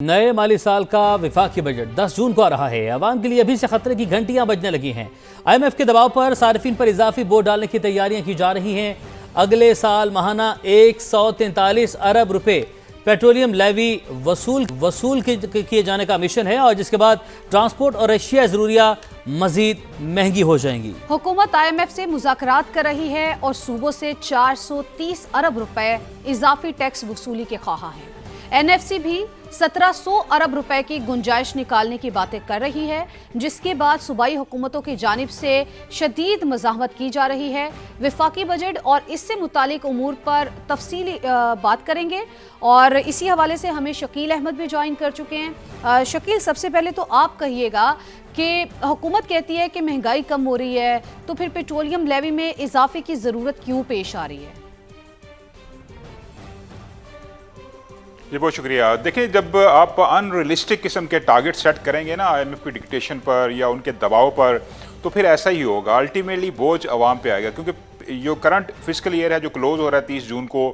नए माली साल का विफाकी बजट 10 जून को आ रहा है। अवाम के लिए अभी से खतरे की घंटियां बजने लगी हैं। IMF के दबाव पर सार्फिन पर इजाफी बोझ डालने की तैयारियां की जा रही हैं। अगले साल माहाना 143 अरब रुपए पेट्रोलियम लेवी वसूल किए जाने का मिशन है और जिसके बाद ट्रांसपोर्ट और अशिया जरूरिया मजीद महंगी हो जाएंगी। हुकूमत IMF से मुज़ाकरात कर रही है और सूबों से 430 अरब रुपए इजाफी टैक्स वसूली के ख्वाहा है। NFC भी 1700 अरब रुपए की गुंजाइश निकालने की बातें कर रही है, जिसके बाद सूबाई हुकूमतों की जानिब से शदीद मज़ाहमत की जा रही है। विफाकी बजट और इससे मुतालिक उमूर पर तफसीली बात करेंगे और इसी हवाले से हमें शकील अहमद भी ज्वाइन कर चुके हैं। शकील, सबसे पहले तो आप कहिएगा कि हुकूमत कहती है कि महंगाई कम हो रही है, तो फिर पेट्रोलियम लेवी में इजाफे की ज़रूरत क्यों पेश आ रही है? जी बहुत शुक्रिया। देखिए, जब आप अनरियलिस्टिक किस्म के टारगेट सेट करेंगे ना IMF की डिक्टेशन पर या उनके दबाव पर, तो फिर ऐसा ही होगा। अल्टीमेटली बोझ आवाम पे आएगा, क्योंकि जो करंट फिस्कल ईयर है जो क्लोज हो रहा है 30 जून को,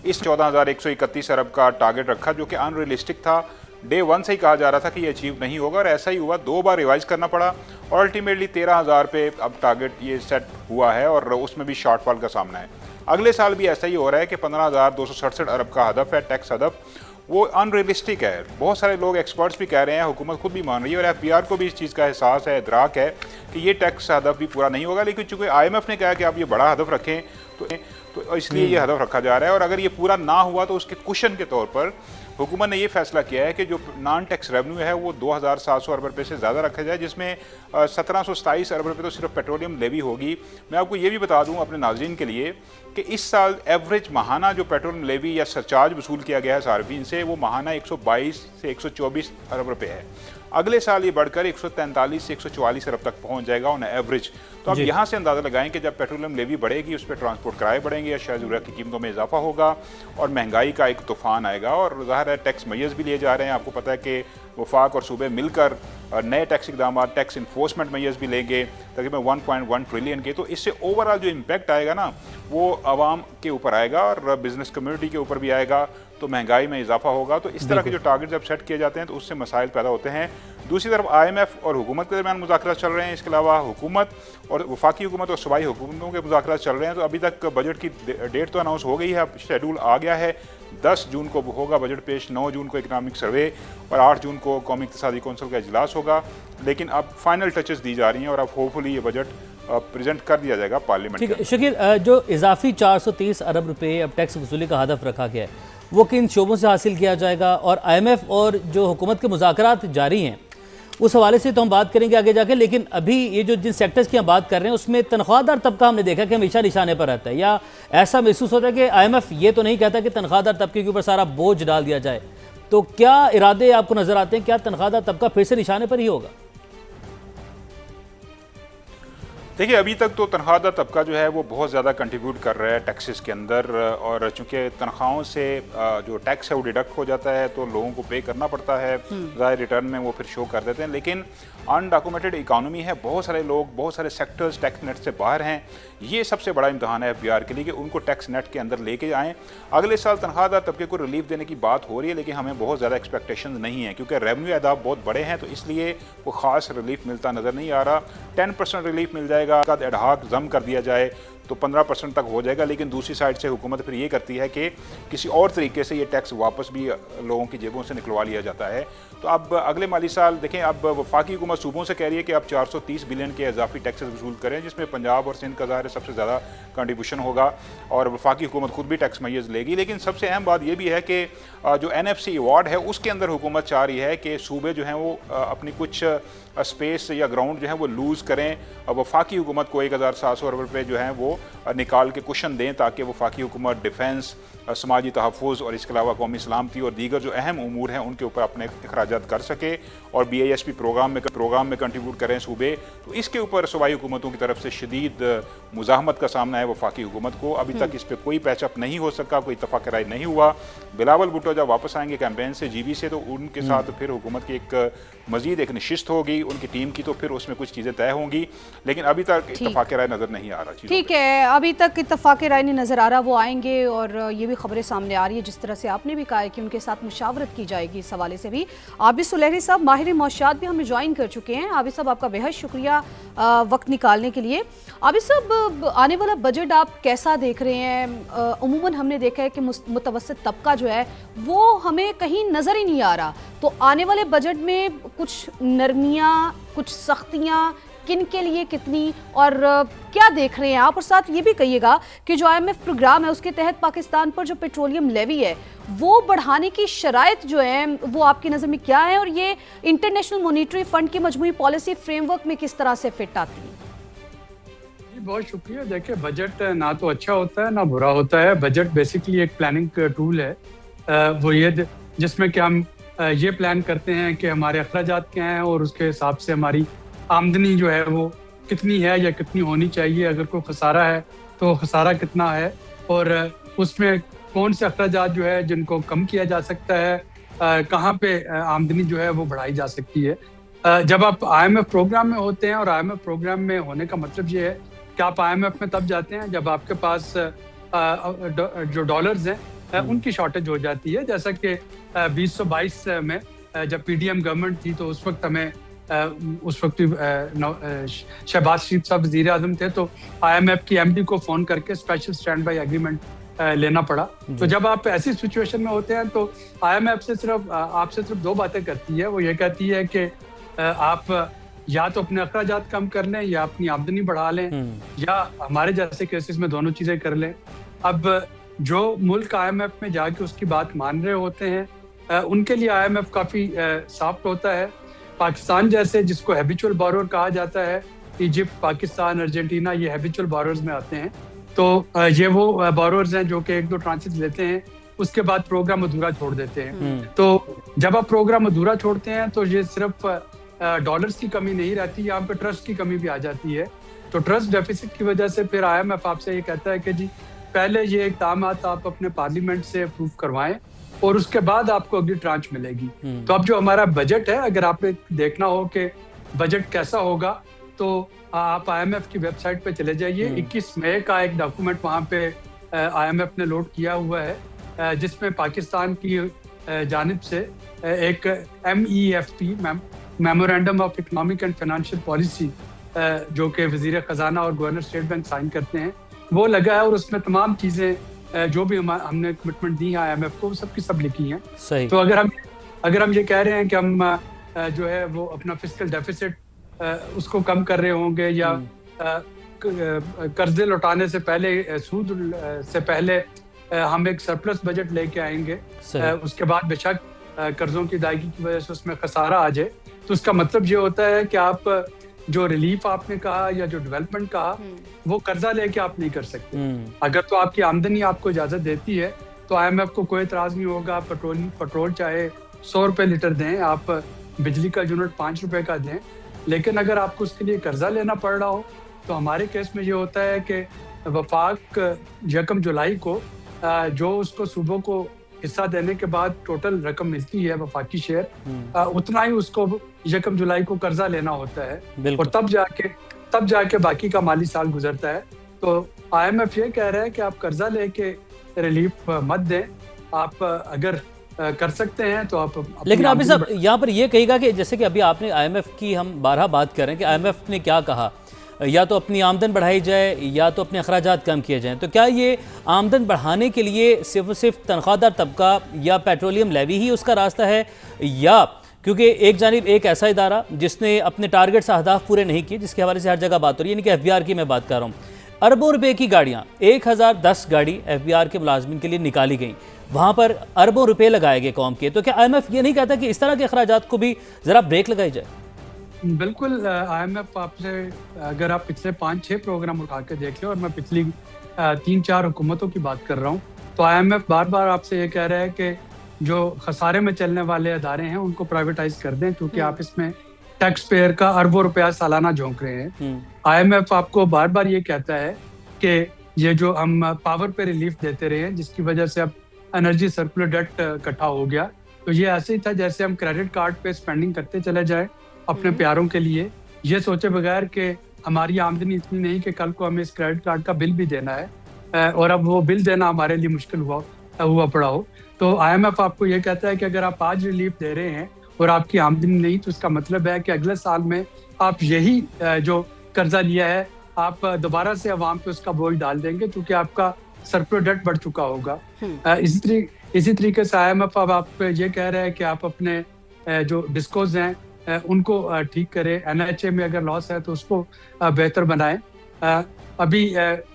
इस 14,131 अरब का टारगेट रखा जो कि अनरियलिस्टिक था। डे 1 से ही कहा जा रहा था कि ये अचीव नहीं होगा और ऐसा ही हुआ। 2 बार रिवाइज करना पड़ा और अल्टीमेटली 13,000 पे अब टारगेट ये सेट हुआ है और उसमें भी शॉर्टफॉल का सामना है। अगले साल भी ऐसा ही हो रहा है कि 15,267 अरब का हदफ है, टैक्स हदफ, वो अनरियलिस्टिक है। बहुत सारे लोग एक्सपर्ट्स भी कह रहे हैं, हुकूमत खुद भी मान रही है और FPR को भी इस चीज़ का एहसास है, इदराक है कि ये टैक्स हदफ भी पूरा नहीं होगा। लेकिन चूंकि IMF ने कहा कि आप ये बड़ा हदफ रखें तो इसलिए ये हदफ रखा जा रहा है और अगर ये पूरा ना हुआ तो उसके कुशन के तौर पर हुकूमत ने ये फैसला किया है कि जो नॉन टैक्स रेवेन्यू है वो 2,700 अरब रुपये से ज़्यादा रखा जाए, जिसमें 1727 अरब रुपये तो सिर्फ पेट्रोलियम लेवी होगी। मैं आपको ये भी बता दूं अपने नाज़रीन के लिए कि इस साल एवरेज माहाना जो पेट्रोलियम लेवी या सरचार्ज वसूल किया गया है सार्फिन से, वो माहाना 122 से 124 अरब रुपये है। अगले साल ये बढ़कर 143 से 144 अरब तक पहुंच जाएगा ऑन एवरेज। तो अब यहाँ से अंदाज़ा लगाएं कि जब पेट्रोलियम लेवी बढ़ेगी, उस पर ट्रांसपोर्ट किराए बढ़ेंगे, अशिया ज़रूरत की कीमतों में इजाफा होगा और महंगाई का एक तूफान आएगा। और ज़ाहिर है टैक्स मैयर्स भी लिए जा रहे हैं। आपको पता है कि वफाक और सूबे मिलकर नए टैक्स इक़दाम, टैक्स इन्फोर्समेंट मैयर्स भी लेंगे तकरीबन 1.1 ट्रिलियन के। तो इससे ओवरऑल जो इम्पैक्ट आएगा ना वो आवाम के ऊपर आएगा और बिजनेस कम्युनिटी के ऊपर भी आएगा, तो महंगाई में इजाफा होगा। तो इस तरह के जो टारगेट जब सेट किए जाते हैं तो उससे मसाइल पैदा होते हैं। दूसरी तरफ IMF और हुकूमत के दरमियान मुज़ाकरात चल रहे हैं। इसके अलावा हुकूमत और वफाकी हुकूमत और सूबाई हुकूमतों के मुज़ाकरात चल रहे हैं। तो अभी तक बजट की डेट तो अनाउंस हो गई है, अब शेड्यूल आ गया है। 10 जून को होगा बजट पेश, 9 जून को इकनॉमिक सर्वे और 8 जून को कौमी इक़्तिसादी कौंसिल का इजलास होगा। लेकिन अब फाइनल टचेस दी जा रही हैं और अब होपफुली ये बजट प्रेजेंट कर दिया जाएगा पार्लियामेंट। ठीक है शकील, जो इजाफी 430 अरब रुपए अब टैक्स वसूली का हदफ रखा गया है वो किन शोबों से हासिल किया जाएगा? और IMF और जो हुकूमत के मुज़ाकरात जारी हैं उस हवाले से तो हम बात करेंगे आगे जाके, लेकिन अभी ये जो जिन सेक्टर्स की हम बात कर रहे हैं उसमें तनख्वाहदार तबका हमने देखा कि हमेशा निशाने पर रहता है, या ऐसा महसूस होता है कि IMF ये तो नहीं कहता कि तनख्वाहदार तबके के ऊपर सारा बोझ डाल दिया जाए। तो क्या इरादे आपको नजर आते हैं? क्या तनख्वाहदार तबका फिर से निशाने पर ही होगा? देखिए, अभी तक तो तनख्वाहदार तबका जो है वो बहुत ज़्यादा कंट्रीब्यूट कर रहा है टैक्सेस के अंदर और चूँकि तनख्वाहों से जो टैक्स है वो डिडक्ट हो जाता है तो लोगों को पे करना पड़ता है, ज़ाहिर रिटर्न में वो फिर शो कर देते हैं। लेकिन अनडॉक्यूमेंटेड इकानमी है, बहुत सारे लोग, बहुत सारे सेक्टर्स टैक्स नेट से बाहर हैं। ये सबसे बड़ा इम्तहान है FPR के लिए कि उनको टैक्स नेट के अंदर लेके आएँ। अगले साल तनख्वाहदार तबके को रिलीफ देने की बात हो रही है, लेकिन हमें बहुत ज़्यादा एक्सपेक्टेशन नहीं है क्योंकि रेवेन्यू अहदाफ बहुत बड़े हैं, तो इसलिए वो ख़ास रिलीफ मिलता नज़र नहीं आ रहा। 10% रिलीफ मिल जाएगा, एडहाक जम कर दिया जाए तो 15% तक हो जाएगा। लेकिन दूसरी साइड से हुकूमत फिर ये करती है कि किसी और तरीके से ये टैक्स वापस भी लोगों की जेबों से निकलवा लिया जाता है। तो अब अगले माली साल देखें, अब वफाकी हुकूमत सूबों से कह रही है कि आप 430 बिलियन के इजाफी टैक्सेस वसूल करें, जिसमें पंजाब और सिंध का ज़ाहिर सबसे ज़्यादा कंट्रीब्यूशन होगा और वफाकी हुकूमत खुद भी टैक्स मैयर्स लेगी। लेकिन सबसे अहम बात यह भी है कि जो NFC अवार्ड है उसके अंदर हुकूमत चाह रही है कि सूबे जो हैं वो अपनी कुछ स्पेस या ग्राउंड जो है वो लूज़ करें। वफाकी हुकूमत को 1,700 अरब रुपये जो हैं वो निकाल के कुशन दें ताकि वफाकी हुकूमत डिफेंस, समाजी तहफ़्फ़ुज़ और इसके अलावा कौमी सलामती और दीगर जो अहम उमूर हैं उनके ऊपर अपने अखराजात कर सके और BISP प्रोग्राम में कंट्रीब्यूट करें सूबे। तो इसके ऊपर सूबाई हुकूमतों की तरफ से शदीद मुज़ाहमत का सामना है वफाकी हुकूमत को। अभी तक इस पर कोई पैचअप नहीं हो सका, कोई इत्तफ़ाक़ राय नहीं हुआ। बिलावल भुट्टो जब वापस आएंगे कैंपेन से GB से तो उनके साथ फिर हुकूमत की एक मज़ीद एक नशिस्त होगी उनकी टीम की, तो फिर उसमें कुछ चीज़ें तय होंगी। लेकिन अभी तक इत्तफ़ाक़ राय नज़र नहीं आ रहा। ठीक है, अभी तक इत्तफ़ाक़ राय नहीं नज़र आ रहा, वो आएंगे और ये भी खबरें सामने आ रही है, जिस तरह से आपने भी कहा है कि उनके साथ मुशावरत की जाएगी, इस हवाले से भी आबिद सुलेहरी साहब माहिर मौशियात भी हमें ज्वाइन कर चुके हैं। आबिद साहब, आपका बेहद शुक्रिया वक्त निकालने के लिए। आबिद साहब, आने वाला बजट आप कैसा देख रहे हैं? उमूमन हमने देखा है कि मुतवस्सित तबका जो है वो हमें कहीं नज़र ही नहीं आ रहा, तो आने वाले बजट में कुछ नरमियाँ, कुछ सख्तियाँ किन के लिए कितनी, और क्या देख रहे हैं आप? और साथ ये भी कहिएगा कि जो IMF प्रोग्राम है उसके तहत पाकिस्तान पर जो पेट्रोलियम लेवी है वो बढ़ाने की शराइत जो है वो आपकी नज़र में क्या है, और ये इंटरनेशनल मॉनिटरी फंड की मजमूई पॉलिसी फ्रेमवर्क में किस तरह से फिट आती है? बहुत शुक्रिया। देखिए, बजट ना तो अच्छा होता है ना बुरा होता है। बजट बेसिकली एक प्लानिंग टूल है, वो ये जिसमें कि हम ये प्लान करते हैं कि हमारे अखराजात क्या हैं और उसके हिसाब से हमारी आमदनी जो है वो कितनी है या कितनी होनी चाहिए। अगर कोई खसारा है तो खसारा कितना है, और उसमें कौन से अखराजात जो है जिनको कम किया जा सकता है, कहाँ पे आमदनी जो है वो बढ़ाई जा सकती है। जब आप IMF प्रोग्राम में होते हैं, और IMF प्रोग्राम में होने का मतलब ये है कि आप IMF में तब जाते हैं जब आपके पास जो डॉलर्स हैं उनकी शॉर्टेज हो जाती है। जैसा कि 2022 में जब PDM गवर्नमेंट थी तो उस वक्त हमें उस वक्त शहबाज शरीफ साहब वज़ीर आज़म थे, तो IMF की MD को फ़ोन करके स्पेशल स्टैंड बाई एग्रीमेंट लेना पड़ा। तो जब आप ऐसी सिचुएशन में होते हैं तो IMF से आपसे सिर्फ दो बातें करती है। वो ये कहती है कि आप या तो अपने अखराजात कम कर लें या अपनी आमदनी बढ़ा लें, या हमारे जैसे केसेस में दोनों चीज़ें कर लें। अब जो मुल्क IMF में जाके उसकी बात मान रहे होते हैं उनके लिए IMF काफ़ी सॉफ्ट होता है। पाकिस्तान जैसे, जिसको हैबिचुअल बोरोर कहा जाता है, इजिप्ट, पाकिस्तान, अर्जेंटीना, ये हैबिचुअल बोरोर्स में आते हैं। तो ये वो बोरोर्स हैं जो कि एक दो ट्रांचेस लेते हैं, उसके बाद प्रोग्राम अधूरा छोड़ देते हैं। तो जब आप प्रोग्राम अधूरा छोड़ते हैं तो ये सिर्फ डॉलर्स की कमी नहीं रहती, यहाँ पे ट्रस्ट की कमी भी आ जाती है। तो ट्रस्ट डेफिसिट की वजह से फिर IMF आपसे ये कहता है कि जी पहले ये इक़दामात आप अपने पार्लियामेंट से अप्रूव करवाएं और उसके बाद आपको अगली ट्रांच मिलेगी। तो अब जो हमारा बजट है, अगर आपने देखना हो कि बजट कैसा होगा तो आप IMF की वेबसाइट पे चले जाइए। 21 मई का एक डॉक्यूमेंट वहाँ पे IMF ने लोड किया हुआ है, जिसमें पाकिस्तान की जानिब से एक MEFP memorandum of economic and financial policy, जो कि वज़ीर ख़जाना और गवर्नर स्टेट बैंक साइन करते हैं, वो लगा है। और उसमें तमाम चीज़ें जो भी हमने कमिटमेंट दी है IMF को, सब की सब लिखी हैं। सही। तो अगर हम ये कह रहे हैं कि हम जो है वो अपना फिस्कल डेफिसिट उसको कम कर रहे होंगे, या कर्जे लौटाने से पहले, सूद से पहले हम एक सरप्लस बजट लेके आएंगे, उसके बाद बेशक कर्जों की अदायगी की वजह से उसमें खसारा आ जाए, तो उसका मतलब ये होता है कि आप जो रिलीफ आपने कहा या जो डेवलपमेंट कहा वो कर्जा लेके आप नहीं कर सकते। अगर तो आपकी आमदनी आपको इजाजत देती है तो IMF को कोई एतराज नहीं होगा। पेट्रोल चाहे 100 रुपए लीटर दें, आप बिजली का यूनिट 5 रुपए का दें, लेकिन अगर आपको उसके लिए कर्जा लेना पड़ रहा हो तो हमारे केस में ये होता है कि वफाक 1 जुलाई को जो उसको सूबों को हिस्सा देने के बाद टोटल रकम मिलती है वफाकी शेयर, उतना ही उसको 1 जुलाई को कर्जा लेना होता है, और तब जाके बाकी का माली साल गुजरता है। तो IMF ये कह रहा है कि आप कर्जा लेके रिलीफ मत दें, आप अगर कर सकते हैं तो आप। लेकिन आप साहब यहाँ पर ये कहेगा कि जैसे कि अभी आपने IMF की हम 12 बात कर रहे हैं कि IMF ने क्या कहा, या तो अपनी आमदन बढ़ाई जाए या तो अपने अखराजात कम किए जाएं, तो क्या ये आमदन बढ़ाने के लिए सिर्फ तनख्वाहदार तबका या पेट्रोलियम लेवी ही उसका रास्ता है, या क्योंकि एक जानिब एक ऐसा इदारा जिसने अपने टारगेट्स अहदाफ पूरे नहीं किए, जिसके हवाले से हर जगह बात हो रही है, यानी कि FBR की मैं बात कर रहा हूँ, अरबों रुपए की गाड़ियाँ 1010 गाड़ी FBR के मुलाजमिन के लिए निकाली गई, वहाँ पर अरबों रुपए लगाए गए कौम के, तो क्या IMF ये नहीं कहता कि इस तरह के अखराजात को भी ज़रा ब्रेक लगाई जाए? बिल्कुल। IMF आपसे, अगर आप पिछले 5-6 प्रोग्राम उठा के देख लें, और मैं पिछली 3-4 हुकूमतों की बात कर रहा हूँ, तो IMF बार बार आपसे ये कह रहा है कि जो खसारे में चलने वाले अदारे हैं उनको प्राइवेटाइज कर दें, क्योंकि आप इसमें टैक्स पेयर का अरबों रुपया सालाना झोंक रहे हैं। IMF आपको बार बार ये कहता है कि ये जो हम पावर पे रिलीफ देते रहे हैं, जिसकी वजह से अब एनर्जी सर्कुलर डेट इकट्ठा हो गया, तो ये ऐसे ही था जैसे हम क्रेडिट कार्ड पे स्पेंडिंग करते चले जाएं अपने प्यारों के लिए, ये सोचे बगैर कि हमारी आमदनी इतनी नहीं कि कल को हमें इस क्रेडिट कार्ड का बिल भी देना है, और अब वो बिल देना हमारे लिए मुश्किल हुआ। हुआ पड़ा हो। तो IMF आपको ये कहता है कि अगर आप आज रिलीफ दे रहे हैं और आपकी आमदनी नहीं, तो इसका मतलब है कि अगले साल में आप यही जो कर्जा लिया है आप दोबारा से अवाम पे उसका बोझ डाल देंगे, क्योंकि आपका सरप्लस डेट बढ़ चुका होगा। इसी तरीके से IMF अब आप ये कह रहे हैं कि आप अपने जो डिस्कोज हैं उनको ठीक करें, NHA में अगर लॉस है तो उसको बेहतर बनाएं। अभी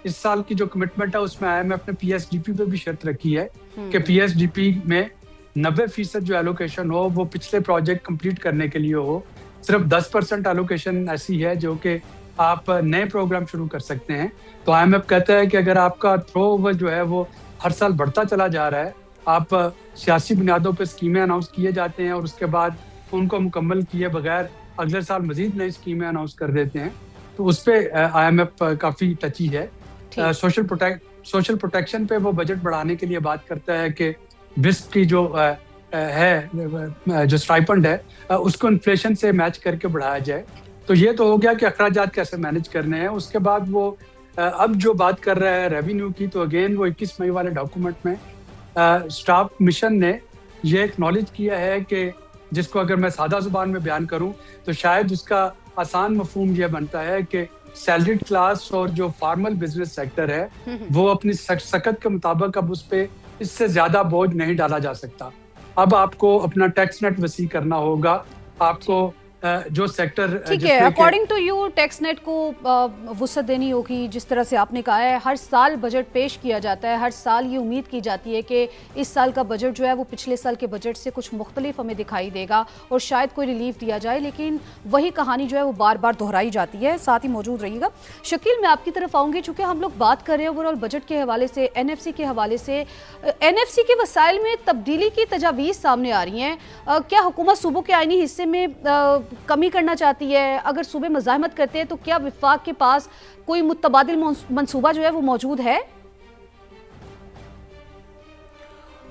इस साल की जो कमिटमेंट है उसमें IMF ने PSDP पे भी शर्त रखी है कि PSDP में 90% जो एलोकेशन हो वो पिछले प्रोजेक्ट कंप्लीट करने के लिए हो। सिर्फ 10% एलोकेशन ऐसी है जो कि आप नए प्रोग्राम शुरू कर सकते हैं। तो IMF कहता है कि अगर आपका थ्रो ओवर जो है वो हर साल बढ़ता चला जा रहा है, आप सियासी बुनियादों पर स्कीमें अनाउंस किए जाते हैं और उसके बाद उनको मुकम्मल किए बगैर अगले साल मजीद नई स्कीमें अनाउंस कर देते हैं, तो उस पर IMF काफ़ी टची है। सोशल प्रोटेक्शन पे वो बजट बढ़ाने के लिए बात करता है कि विस्प की जो जो स्टाइपेंड है उसको इन्फ्लेशन से मैच करके बढ़ाया जाए। तो ये तो हो गया कि अखराजात कैसे मैनेज करने हैं। उसके बाद वो अब जो बात कर रहा है रेवेन्यू की, तो अगेन वो 21 मई वाले डॉक्यूमेंट में स्टाफ मिशन ने ये एक्नॉलेज किया है कि, जिसको अगर मैं सादा जुबान में बयान करूं तो शायद उसका आसान मफहूम ये बनता है कि सैलरीड क्लास और जो फॉर्मल बिजनेस सेक्टर है वो अपनी सकत के मुताबिक अब उस पर इससे ज्यादा बोझ नहीं डाला जा सकता। अब आपको अपना टैक्स नेट वसी करना होगा। आपको जो सेक्टर ठीक है, according to you tax net को वुसअत देनी होगी। जिस तरह से आपने कहा है, हर साल बजट पेश किया जाता है, हर साल ये उम्मीद की जाती है कि इस साल का बजट जो है वो पिछले साल के बजट से कुछ मुख्तलिफ हमें दिखाई देगा और शायद कोई रिलीफ दिया जाए, लेकिन वही कहानी जो है वो बार बार दोहराई जाती है। साथ ही मौजूद रहिएगा। शकील, मैं आपकी तरफ आऊँगी। चूँकि हम लोग बात कर रहे हैं ओवरऑल बजट के हवाले से, NFC के हवाले से, NFC के वसाइल में तब्दीली की तजावीज़ सामने आ रही हैं। क्या हुकूमत सूबों के आइनी हिस्से में कमी करना चाहती है? अगर सूबे मज़ाहमत करते हैं तो क्या विफाक के पास कोई मुतबादिल मंसूबा जो है वो मौजूद है?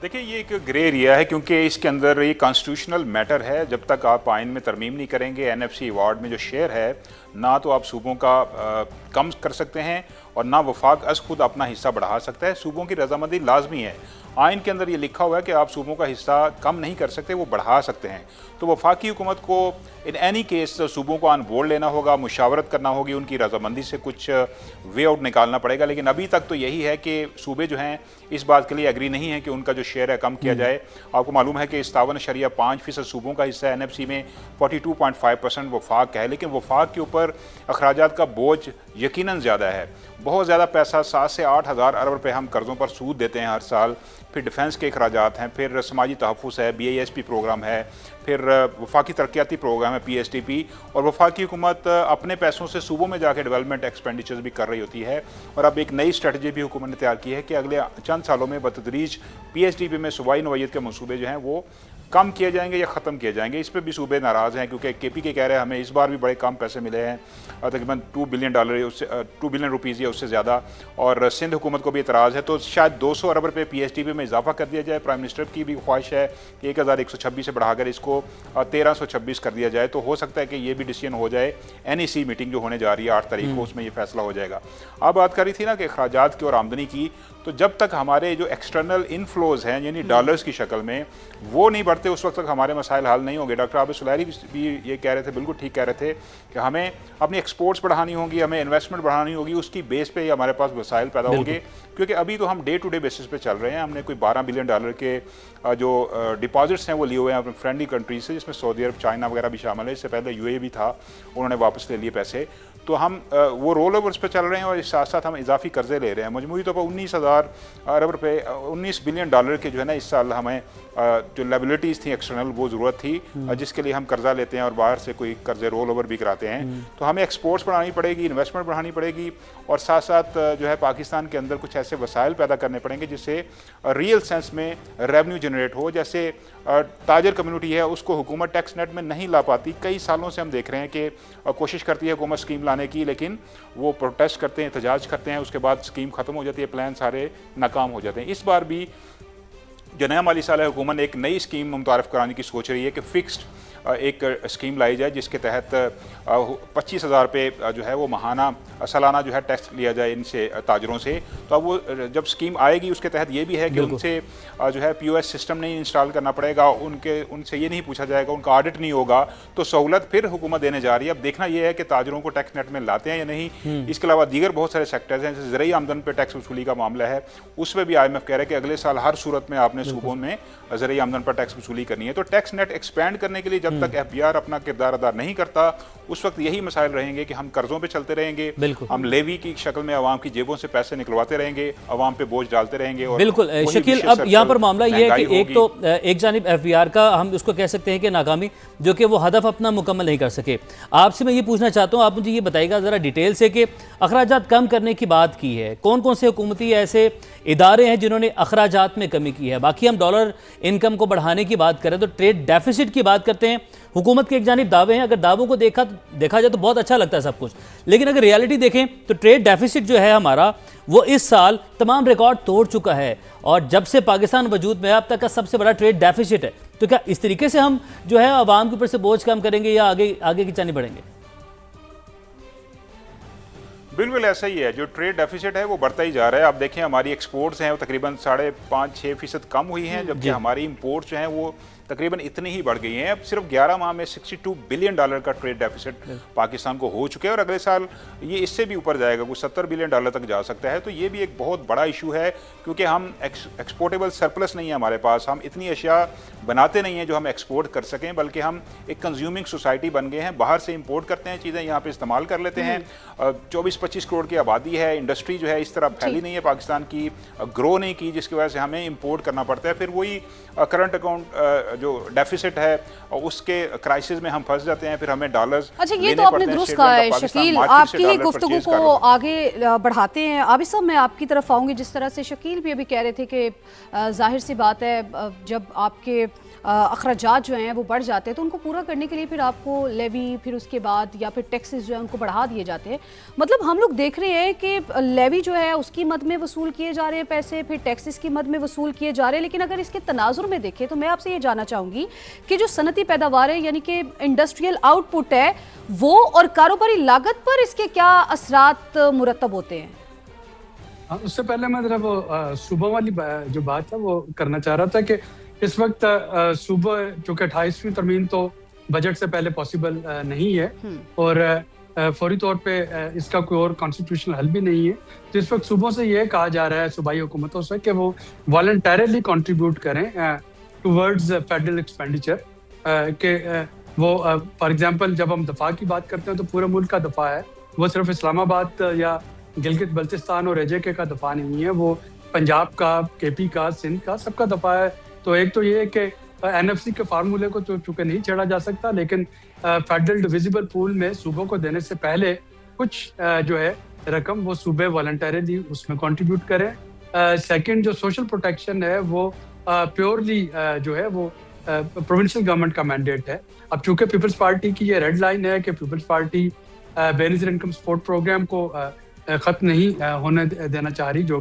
देखिए, ये एक ग्रे एरिया है क्योंकि इसके अंदर ये कॉन्स्टिट्यूशनल मैटर है। जब तक आप आइन में तरमीम नहीं करेंगे, NFC अवार्ड में जो शेयर है ना तो आप सूबों का कम कर सकते हैं और ना वफाक अस खुद अपना हिस्सा बढ़ा सकता है। सूबों की रजामंदी लाजमी है। आइन के अंदर ये लिखा हुआ है कि आप सूबों का हिस्सा कम नहीं कर सकते, वो बढ़ा सकते हैं। तो वफाकी हुकूमत को इन एनी केस सूबों को ऑन बोर्ड लेना होगा, मुशावरत करना होगी, उनकी रजामंदी से कुछ वे आउट निकालना पड़ेगा। लेकिन अभी तक तो यही है कि सूबे जो हैं इस बात के लिए एग्री नहीं है कि उनका जो शेयर है कम किया जाए। आपको मालूम है कि 57.5% सूबों का हिस्सा है NFC में, 42.5% वफाक है। लेकिन वफाक के ऊपर अखराजात का बोझ यकीनन ज़्यादा है। बहुत ज़्यादा पैसा, 7 से 8 हज़ार अरब रुपये हम कर्ज़ों पर सूद देते हैं हर साल। फिर डिफेंस के अखराजात हैं, फिर समाजी तहफ़्फ़ुज़ है, BISP प्रोग्राम है, फिर वफाकी तरक्याती प्रोग्राम है PSDP, और वफाकी हुकूमत अपने पैसों से सूबों में जाके डेवलपमेंट एक्सपेंडिचर्स भी कर रही होती है। और अब एक नई स्ट्रेटजी भी हुकूमत ने तैयार की है कि अगले चंद सालों में बतदरीज PSDP में सूबाई नोयत के मनसूबे जो हैं वो कम किए जाएंगे या ख़त्म किए जाएंगे। इस पर भी सूबे नाराज़ हैं क्योंकि KPK कह रहे हैं हमें इस बार भी बड़े कम पैसे मिले हैं, तकरीबन $2 बिलियन, उससे $2 बिलियन रुपीज़ या उससे ज़्यादा। और सिंध हुकूमत को भी एतराज़ है। तो शायद 200 अरब रुपये PSDP में इजाफा कर दिया जाए। प्राइम मिनिस्टर की भी ख्वाहिश है कि 1126 से बढ़ाकर इसको 1326 कर दिया जाए। तो हो सकता है कि ये भी डिसीजन हो जाए। NEC मीटिंग जो होने जा रही है 8 तारीख को, उसमें ये फैसला हो जाएगा। आप बात कर रही थी ना कि अखराजात की और आमदनी की, तो जब तक हमारे जो एक्सटर्नल इनफ्लोज हैं यानी डॉलर्स की शक्ल में वो नहीं बढ़ते, उस वक्त तक हमारे मसाइल हल नहीं होंगे। डॉक्टर आबिद सुलैरी भी ये कह रहे थे, बिल्कुल ठीक कह रहे थे कि हमें अपनी एक्सपोर्ट्स बढ़ानी होगी, हमें इन्वेस्टमेंट बढ़ानी होगी। उसकी बेस पे ही हमारे पास मसाइल पैदा होंगे, क्योंकि अभी तो हम डे टू डे बेसिस पे चल रहे हैं। हमने कोई $12 बिलियन के जो डिपॉजिट्स हैं वो लिए हुए हैं अपने फ्रेंडली कंट्रीज से, जिसमें सऊदी अरब, चाइना वगैरह भी शामिल है। इससे पहले UAE भी था, उन्होंने वापस ले लिए पैसे। तो हम वो रोल ओवर्स पे चल रहे हैं और इस साथ साथ हम इजाफी कर्जे ले रहे हैं। मजमूई तौर पर 19,000 अरब रुपये, $19 बिलियन के जो है ना इस साल हमें जो लायबिलिटीज़ थी एक्सटर्नल वो ज़रूरत थी, जिसके लिए हम कर्जा लेते हैं और बाहर से कोई कर्जे रोल ओवर भी कराते हैं। तो हमें एक्सपोर्ट्स बढ़ानी पड़ेगी, इन्वेस्टमेंट बढ़ानी पड़ेगी और साथ साथ जो है पाकिस्तान के अंदर कुछ ऐसे वसाइल पैदा करने पड़ेंगे जिससे रियल सेंस में रेवेन्यू जनरेट हो। जैसे ताजर कम्युनिटी है, उसको हुकूमत टैक्स नेट में नहीं ला पाती। कई सालों से हम देख रहे हैं कि कोशिश करती है हुकूमत स्कीम लाने की, लेकिन वो प्रोटेस्ट करते हैं, एहतजाज करते हैं, उसके बाद स्कीम ख़त्म हो जाती है, प्लान सारे नाकाम हो जाते हैं। इस बार भी जो नया माली साल है हुकूमत ने एक नई स्कीम मुतारफ़ कराने की सोच रही है कि फ़िक्स्ड एक स्कीम लाई जाए जिसके तहत 25,000 रुपये जो है वो माहाना सालाना जो है टैक्स लिया जाए इनसे ताजरों से। तो अब वो जब स्कीम आएगी उसके तहत ये भी है कि उनसे जो है POS सिस्टम नहीं इंस्टॉल करना पड़ेगा, उनसे ये नहीं पूछा जाएगा, उनका ऑडिट नहीं होगा, तो सहूलत फिर हुकूमत देने जा रही है। अब देखना ये है कि ताजरों को टैक्स नेट में लाते हैं या नहीं। इसके अलावा दीगर बहुत सारे सेक्टर्स हैं, जैसे ज़रई आमदन पर टैक्स वसूली का मामला है, उसमें भी IMF कह रहा है कि अगले साल हर सूरत में आपने सूबों में ज़रई आमदन पर टैक्स वसूली करनी है। तो टैक्स नेट एक्सपैंड करने के लिए जब तक FBR अपना किरदार अदा नहीं करता उस वक्त यही मसाइल रहेंगे कि हम कर्जों पे चलते रहेंगे, हम लेवी की शक्ल में अवाम की जेबों से पैसे निकलवाते रहेंगे, अवाम पे बोझ डालते रहेंगे। और बिल्कुल शकील, अब यहाँ पर मामला ये है कि एक तो एक जानिब FBR का हम उसको कह सकते हैं कि नाकामी, जो कि वो हदफ अपना मुकम्मल नहीं कर सके। आपसे मैं ये पूछना चाहता हूँ, आप मुझे ये बताइएगा ज़रा डिटेल से कि अखराजात कम करने की बात की है, कौन कौन से हुकूमती ऐसे इदारे हैं जिन्होंने अखराजात में कमी की है। बाकी हम डॉलर इनकम को बढ़ाने की बात करें तो ट्रेड डेफिसिट की बात करते हैं। हुकूमत के एक जानिब दावे हैं, अगर दावों को देखा जाए तो बहुत अच्छा लगता है सब कुछ, लेकिन अगर रियलिटी देखें तो ट्रेड डेफिसिट जो है हमारा वो इस साल तमाम रिकॉर्ड तोड़ चुका है और जब से पाकिस्तान वजूद में अब तक का सबसे बड़ा ट्रेड डेफिसिट है। तो क्या इस तरीके से हम जो है आवाम के ऊपर से बोझ कम करेंगे या आगे की जानी बढ़ेंगे? बिल्कुल ऐसा ही है, जो ट्रेड डेफिसिट है वो बढ़ता ही जा रहा है। आप देखें हमारी एक्सपोर्ट्स हैं वो तकरीबन 5.5-6% कम हुई हैं, जबकि हमारी इंपोर्ट्स जो हैं वो तकरीबन इतनी ही बढ़ गई हैं। अब सिर्फ 11 माह में $62 बिलियन का ट्रेड डेफिसिट पाकिस्तान को हो चुके हैं और अगले साल ये इससे भी ऊपर जाएगा, कुछ $70 बिलियन तक जा सकता है। तो ये भी एक बहुत बड़ा इशू है क्योंकि हम एक्सपोर्टेबल सरप्लस नहीं है हमारे पास, हम इतनी अशिया बनाते नहीं हैं जो हम एक्सपोर्ट कर सकें, बल्कि हम एक कंज्यूमिंग सोसाइटी बन गए हैं, बाहर से इंपोर्ट करते हैं चीज़ें, यहाँ पे इस्तेमाल कर लेते हैं। 24-25 करोड़ की आबादी है, इंडस्ट्री जो है इस तरह फैली नहीं है पाकिस्तान की, ग्रो नहीं की, जिसकी वजह से हमें इंपोर्ट करना पड़ता है। फिर वही करंट अकाउंट जो डेफिसिट है उसके क्राइसिस में हम फंस जाते हैं, फिर हमें डॉलर्स। अच्छा, ये तो आपने दुरुस्त कहा है शकील, आपकी ही गुफ्तगू को आगे बढ़ाते हैं। आबिद साहब, मैं आपकी तरफ आऊँगी। जिस तरह से शकील भी अभी कह रहे थे कि जाहिर सी बात है जब आपके अखराजात जो हैं वो बढ़ जाते हैं तो उनको पूरा करने के लिए फिर आपको लेवी, फिर उसके बाद या फिर टैक्सेस जो है उनको बढ़ा दिए जाते हैं। मतलब हम लोग देख रहे हैं कि लेवी जो है उसकी मद में वसूल किए जा रहे हैं पैसे, फिर टैक्सेस की मद में वसूल किए जा रहे हैं। लेकिन अगर इसके तनाजुर में देखें तो मैं आपसे ये जानना चाहूँगी कि जो सनती पैदावार है यानी कि इंडस्ट्रियल आउटपुट है वो और कारोबारी लागत पर इसके क्या असरात मुरतब होते हैं? उससे पहले मैं जरा वो सूबा वाली जो बात है वो करना चाह रहा था कि इस वक्त सूबा चूँकि 28वीं तरमीम तो बजट से पहले पॉसिबल नहीं है और फौरी तौर पे इसका कोई और कॉन्स्टिट्यूशनल हल भी नहीं है। तो इस वक्त सूबों से ये कहा जा रहा है सूबाई हुकूमतों से कि वो वॉलंटरली कंट्रीब्यूट करें टूवर्ड्स फेडरल एक्सपेंडिचर के वो फॉर एग्जांपल जब हम दफा की बात करते हैं तो पूरे मुल्क का दफा है, वो सिर्फ इस्लामाबाद या गिलगित बल्तिस्तान और AJK का दफा नहीं है, वो पंजाब का, KP का, सिंध का, सबका दफा है। तो एक तो ये है कि NFC के फार्मूले को तो चूंकि नहीं छेड़ा जा सकता, लेकिन फेडरल डिविजिबल पूल में सूबों को देने से पहले कुछ जो है रकम वो सूबे वॉलंटरली उसमें कंट्रीब्यूट करें। सेकंड, जो सोशल प्रोटेक्शन है वो प्योरली जो है वो प्रोविंशियल गवर्नमेंट का मैंडेट है। अब चूंकि पीपल्स पार्टी की ये रेड लाइन है कि peoples party benefit income support programme को खत्म नहीं होने देना चाह रही, जो